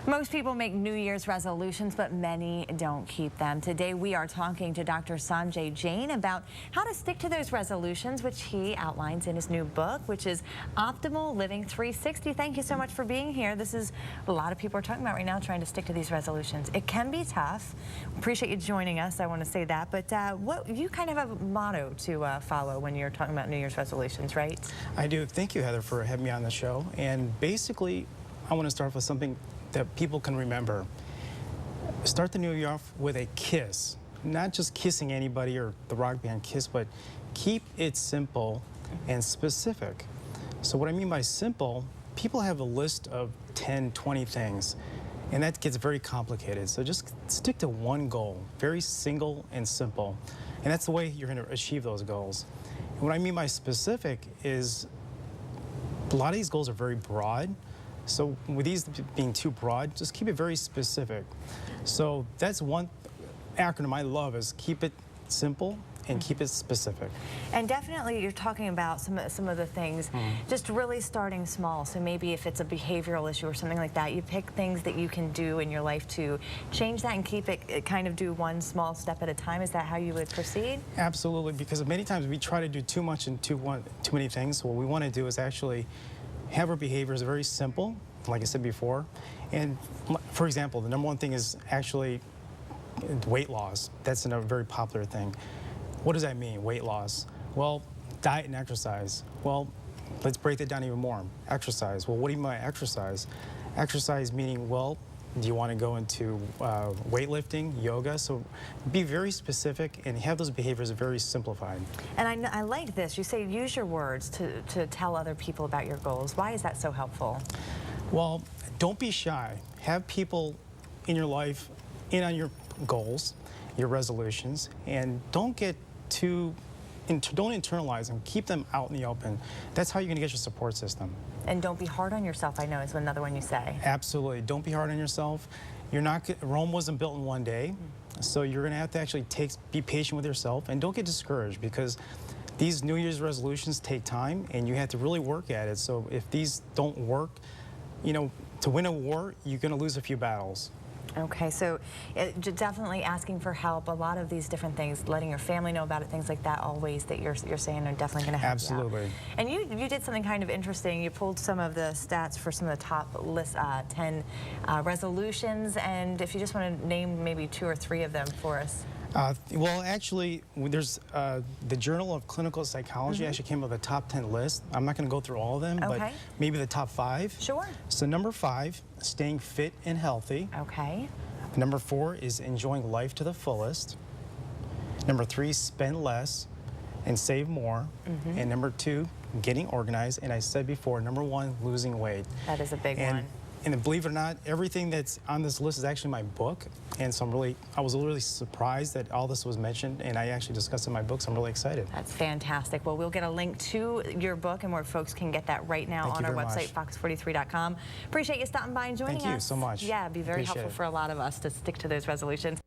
Most people make New Year's resolutions, but many don't keep them. Today, we are talking to Dr. Sanjay Jain about how to stick to those resolutions, which he outlines in his new book, which is Optimal Living 360. Thank you so much for being here. This is a lot of people are talking about right now, trying to stick to these resolutions. It can be tough. Appreciate you joining us. I want to say that. But what you kind of have a motto to follow when you're talking about New Year's resolutions, right? I do. Thank you, Heather, for having me on the show. And basically, I want to start with something that people can remember. Start the new year off with a kiss. Not just kissing anybody or the rock band Kiss, but keep it simple and specific. So what I mean by simple, people have a list of 10, 20 things, and that gets very complicated. So just stick to one goal, very single and simple. And that's the way you're going to achieve those goals. And what I mean by specific is a lot of these goals are very broad. So with these being too broad, just keep it very specific. So that's one acronym I love, is keep it simple and keep it specific. And definitely you're talking about some of the things, just really starting small. So maybe if it's a behavioral issue or something like that, you pick things that you can do in your life to change that and keep it, kind of do one small step at a time. Is that how you would proceed? Absolutely, because many times we try to do too much and too many things. So what we want to do is actually have our behaviors very simple, like I said before. And for example, the number one thing is actually weight loss. That's a very popular thing. What does that mean, weight loss? Well, diet and exercise. Well, let's break that down even more. Exercise. Well, what do you mean by exercise? Exercise meaning, well, do you want to go into weightlifting, yoga? So be very specific and have those behaviors very simplified. And I like this. You say use your words to tell other people about your goals. Why is that so helpful? Well, don't be shy. Have people in your life in on your goals, your resolutions, and don't get too don't internalize them. Keep them out in the open. That's how you're going to get your support system. And don't be hard on yourself, I know, is another one you say. Absolutely. Don't be hard on yourself. Rome wasn't built in one day, so you're going to have to actually be patient with yourself, and don't get discouraged, because these New Year's resolutions take time, and you have to really work at it. So if these don't work, you know, to win a war, you're going to lose a few battles. Okay, so definitely asking for help, a lot of these different things, letting your family know about it, things like that, all ways that you're saying are definitely going to help. Absolutely. You out. And you did something kind of interesting. You pulled some of the stats for some of the top 10 resolutions, and if you just want to name maybe 2 or 3 of them for us. Well, actually, there's the Journal of Clinical Psychology actually came up with a top 10 list. I'm not going to go through all of them, but maybe the top 5. Sure. So number 5, staying fit and healthy. Okay. Number 4 is enjoying life to the fullest. Number 3, spend less and save more. And number 2, getting organized. And I said before, number 1, losing weight. That is a big one. And believe it or not, everything that's on this list is actually my book. And so I was really surprised that all this was mentioned, and I actually discussed it in my book, so I'm really excited. That's fantastic. Well, we'll get a link to your book and where folks can get that right now on our website, fox43.com. Appreciate you stopping by and joining us. Thank you so much. Yeah, it'd be very helpful for a lot of us to stick to those resolutions.